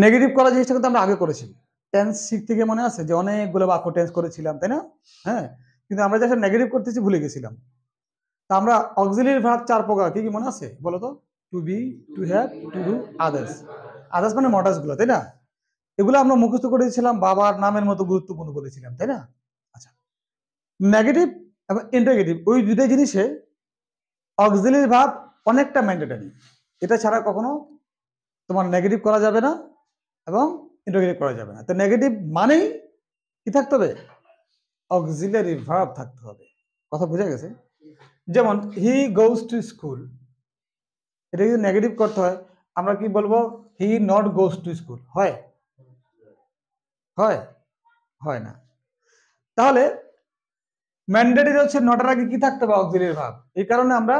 Negative করা জিনিসটা কিন্তু আমরা আগে করেছি। টেন্স শিখতে গিয়ে মনে আছে যে অনেকগুলো বাক্য টেন্স করেছিলাম, তাই না? হ্যাঁ, কিন্তু আমরা যখন নেগেটিভ করতেছি ভুলে গেছিলাম। তা আমরা অক্সিলিয়ারি ভার্ব 4 প্রকার, কি কি মনে আছে বলো তো? To be, to have, to do, others. Others মানে মডার্স গুলো, তাই না? এগুলো আমরা মুখস্থ করেছিলাম, বাবার নামের মতো গুরুত্বপূর্ণ করেছিলাম, তাই না? আচ্ছা, নেগেটিভ এবং ইন্টারগেটিভ ওই দুইটা জিনিসে অক্সিলিয়ারি ভার্ব অনেকটা ম্যান্ডেটরি। এটা ছাড়া কখনো তোমার নেগেটিভ করা যাবে না এবং ইন্টারগেটিভ করা যাবে না। তো নেগেটিভ মানেই কি থাকতে হবে? অক্সিলিয়ারি ভার্ব থাকতে হবে। কথা বোঝা গেছে? যেমন হি গোজ টু স্কুল, এটা যদি নেগেটিভ করতে হয় আমরা কি বলবো? He not goes to school. হয়? হয়? হয় না। তাহলে ম্যান্ডেটরি হচ্ছে নটার আগে কি থাকতে হবে? Auxiliary verb. এই কারণে আমরা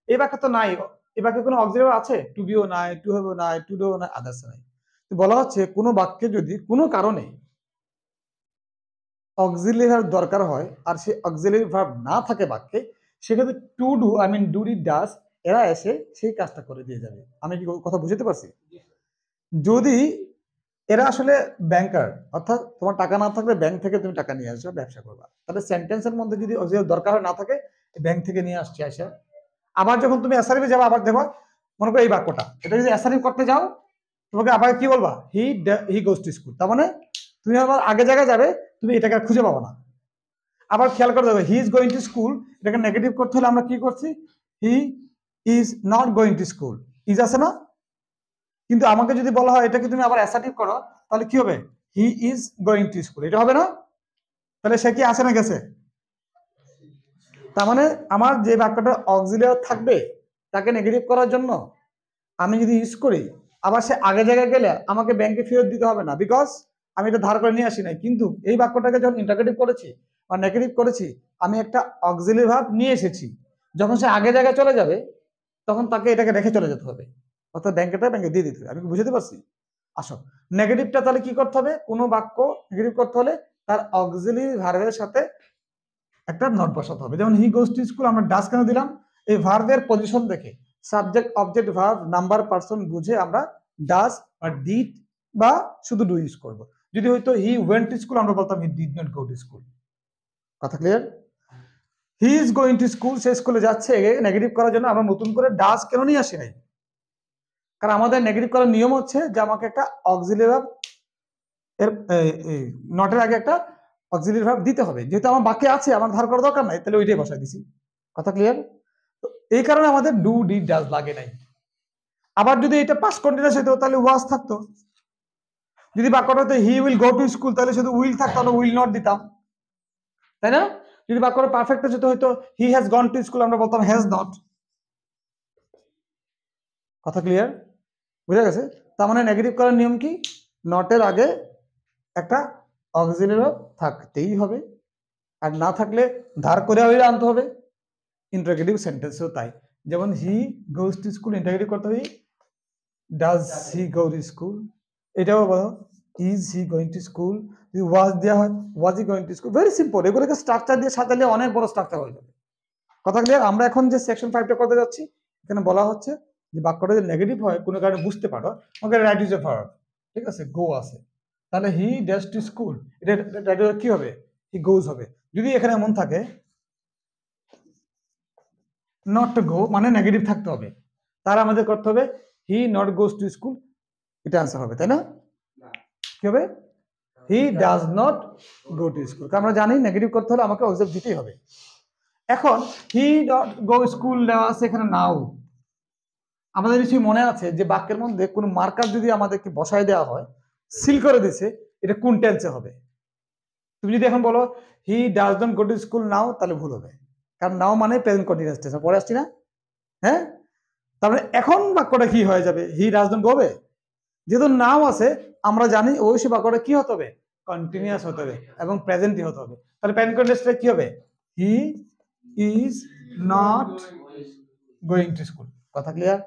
এই বাক্যে তো নাই, এই বাক্যে কোনো অক্সিলিয়ারি ভার্ব আছে? টু বিও নাই, টু হ্যাভও নাই, টু ডু নাই, আদার্স নাই। তো বলা হচ্ছে কোনো বাক্যে যদি কোনো কারণে অক্সিলিয়ারি ভার্ব দরকার হয় আর সেই অক্সিলিয়ারি ভার্ব না থাকে বাক্যে, সেক্ষেত্রে টু ডু ডু ডি ডাস এরা এসে সেই কাজটা করে দিয়ে যাবে। আমি কি কথা বুঝতে পারছি? যদি এরা আসলে ব্যাংকার, অর্থাৎ তোমার টাকা না থাকলে ব্যাংক থেকে তুমি টাকা নিয়ে আসবে, ব্যবসা করবা, তাহলে সেন্টেন্সের মধ্যে যদি অক্সিলিয়ারি দরকার হয় না থাকে, ব্যাংক থেকে নিয়ে আসছে আসা। আবার যখন তুমি এসআরএফে যাবে আবার দেখো, মনে করো এই বাক্যটা, এটা যদি এসআরএফ করতে যাও তোমাকে আবার কি বলবা? হি গোজ টু স্কুল। তার মানে তুমি আবার আগে জায়গায় যাবে, তুমি এটাকে আর খুঁজে পাবো না। আবার খেয়াল করে দেবে, হি ইজ গোয়িং টু স্কুল, এটাকে নেগেটিভ করতে হলে আমরা কি করছি? He is not going to school. Is আছে না? কিন্তু আমাকে যদি বলা হয় এটাকে তুমি আবার অ্যাসার্টিভ করো, তাহলে কি হবে? হি ইজ গোয়িং টু স্কুল। এটা হবে না? তাহলে সে কি আসে না গেছে? তার মানে আমার যে বাক্যটা অক্সিলিয়ারি থাকবে তাকে নেগেটিভ করার জন্য আমি যদি ইউজ করি, আবার সে আগে জায়গায় গেলে আমাকে ব্যাংকে ফেরত দিতে হবে না, বিকজ আমি এটা ধার করে নিয়ে আসি নাই। কিন্তু এই বাক্যটাকে যখন ইন্টারগেটিভ করেছি বা নেগেটিভ করেছি, আমি একটা অক্সিলিয়ারি ভার্ব নিয়ে এসেছি। যখন সে আগে জায়গায় চলে যাবে তখন তাকে এটাকে রেখে চলে যেতে হবে, অর্থাৎ ব্যাংকে দিয়ে দিতে হবে। আমি কি বুঝতে পারছি? আসো, নেগেটিভটা তাহলে কি করতে হবে? কোনো বাক্য নেগেটিভ করতে হলে তার অক্সিলিয়ারি ভার্বের সাথে একটা নট বসাতে হবে। যেমন হি গোজ টু স্কুল, আমরা ডাস কেন দিলাম? এই ভার্বের পজিশন দেখে, subject object verb number person বুঝে আমরা ডাস বা ডিড বা শুধু ডু ইউজ করব। যদি হয়তো হি ওয়েন্ট টু স্কুল, আমরা বলতাম he did not go to school. কথা clear? He is going to school, সে স্কুলে যাচ্ছে, নেগেটিভ করার জন্য আমরা নতুন করে ডাস কেন নিয়ে আসি নাই? কারণ আমাদের নেগেটিভ করার নিয়ম হচ্ছে যে আমাকে একটা অক্সিলিয়ারি ভার্ব এর নটের আগে একটা অক্সিলিয়ারি ভার্ব দিতে হবে। যেহেতু আমার বাক্যে আছে, আমার ধার করার দরকার নাই, তাহলে ওইটাই বসাই দিছি। কথা ক্লিয়ার? তো এই কারণে আমাদের ডু ডিড ডাজ লাগে নাই। আবার যদি এটা পাস্ট কন্টিনিউয়াস হতো তাহলে ওয়াজ থাকতো। যদি বাক্যটাতে he will go to school, তাহলে শুধু উইল থাকতো, আমরা উইল নট দিতাম, তাই না? যদি বাক্যটা পারফেক্ট হতো হয়তো he has gone to school, আমরা বলতাম হ্যাজ নট। কথা ক্লিয়ার? বুঝা গেছে? তার মানে নেগেটিভ করার নিয়ম কি? নটের আগে একটা অক্সিলিয়ারি ভার্ব থাকতেই হবে, আর না থাকলে ধার করে আনতে হবে। ইন্টারগেটিভ সেন্টেন্সও তাই। যেমন he goes to school, interrogative করতে হবে does he go to school. এটাও বলো is he going to school. যদি ওয়াজ দেওয়া হয় was he going to school. Very simple, এগুলোকে স্ট্রাকচার দিয়ে সাজালে অনেক বড় স্ট্রাকচার হয়ে যাবে। কথা ক্লিয়ার? আমরা এখন যে সেকশন 5টা করতে যাচ্ছি, এখানে বলা হচ্ছে যে বাক্যটা যদি নেগেটিভ হয়, কোনো কারণে বুঝতে পারো, okay right is a verb, ঠিক আছে, গো আছে, তাহলে হি ড্যাশ টু স্কুল, এটা কি হবে? হি গোজ হবে। যদি এখানে এমন থাকে নট টু গো, মানে নেগেটিভ থাকতে হবে, তাহলে আমাদের করতে হবে he not goes to school, এটা আনসার হবে, তাই না? কি হবে? He does not go to school. আমরা জানি নেগেটিভ করতে হলে আমাকে অবজেক্ট দিতেই হবে। এখন হি নট গো স্কুল দেওয়া আছে এখানে নাও। আমাদের নিশ্চয়ই মনে আছে যে বাক্যের মধ্যে কোনো মার্কার যদি আমাদেরকে বসায় দেওয়া হয়, সিল করে দিছে, এটা কোন টেন্সে হবে? তুমি যদি এখন বলো he does not go to school now, তাহলে ভুল হবে, কারণ নাও মানে প্রেজেন্ট কন্টিনিউয়াস টেন্স। পরে আসছি না? হ্যাঁ, তারপরে এখন বাক্যটা কি হয়ে যাবে? হি ডাজ নট গো হবে। যেহেতু নাও আছে, আমরা জানি ওই সে বাক্যটা কি হতে হবে? কন্টিনিউয়াস হতে হবে এবং প্রেজেন্টই হতে হবে। তাহলে প্রেজেন্ট কন্টিনিউয়াসটা কি হবে? He is not going to school. কথা ক্লিয়ার?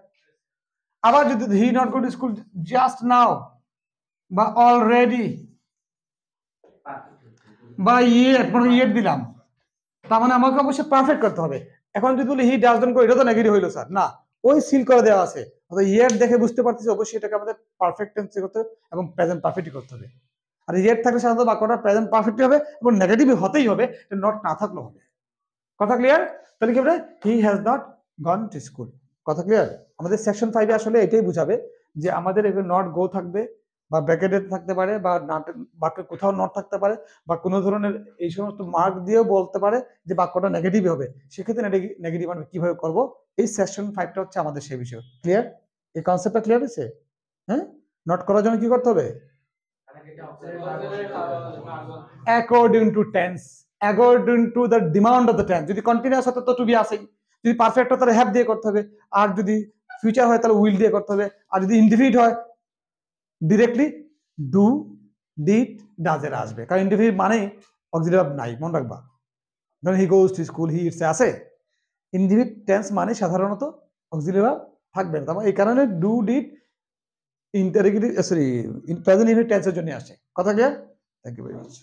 আবার যদি he not go to school just now বা অলরেডি বা ইয়েট দিলাম, তার মানে আমাকে অবশ্যই পারফেক্ট করতে হবে। এখন যদি বলি হি ডাজ নট গো, এটা তো নেগেটিভ হইলো স্যার। না, ওই সিল করে দেওয়া আছে, অর্থাৎ ইয়ার দেখে বুঝতে পারতেছি অবশ্যই এটাকে আমাদের পারফেক্ট টেন্সে করতে হবে এবং প্রেজেন্ট পারফেক্টই করতে হবে। আর ইয়ার থাকলে সাধারণত বাক্যটা প্রেজেন্ট পারফেক্টই হবে এবং নেগেটিভ হতেই হবে, নট না থাকলেও হবে। কথা ক্লিয়ার? তাহলে কি হবে, he has not gone to school. কথা ক্লিয়ার? আমাদের সেকশন 5 আসলে এটাই বুঝাবে যে আমাদের এখানে নট গো থাকবে বা ব্র্যাকেটে থাকতে পারে বা বাক্যে কোথাও নট থাকতে পারে বা কোনো ধরনের এই সমস্ত মার্ক দিয়েও বলতে পারে যে বাক্যটা নেগেটিভ হবে। সেক্ষেত্রে নেগেটিভ আমরা কিভাবে করব, এই সেকশন 5টা হচ্ছে আমাদের সেই বিষয়। ক্লিয়ার? এই কনসেপ্টটা ক্লিয়ার হয়েছে? হ্যাঁ, নট করার জন্য কি করতে হবে? According to tense, according to the demand of the tense. যদি কন্টিনিউয়াস হতো তো টু বি আসেই, যদি পারফেক্ট হয় তাহলে হ্যাভ দিয়ে করতে হবে, আর যদি ফিউচার হয় তাহলে উইল দিয়ে করতে হবে, আর যদি ইনডিফিনিট হয় ডিরেক্টলি ডু, ডিড, ডাজ এর আসবে, কারণ ইনডিফিনিট মানেই অক্সিলারি ভার্ব নাই, মনে রাখবা। ধরুন he goes to school, he its আছে, ইনডিফিনিট টেন্স মানে সাধারণত অক্সিলারি ভার্ব থাকবে না। তারপর এই কারণে do, did, interrogative present indefinite টেন্সের জন্য আসে। কথা clear? Thank you very much.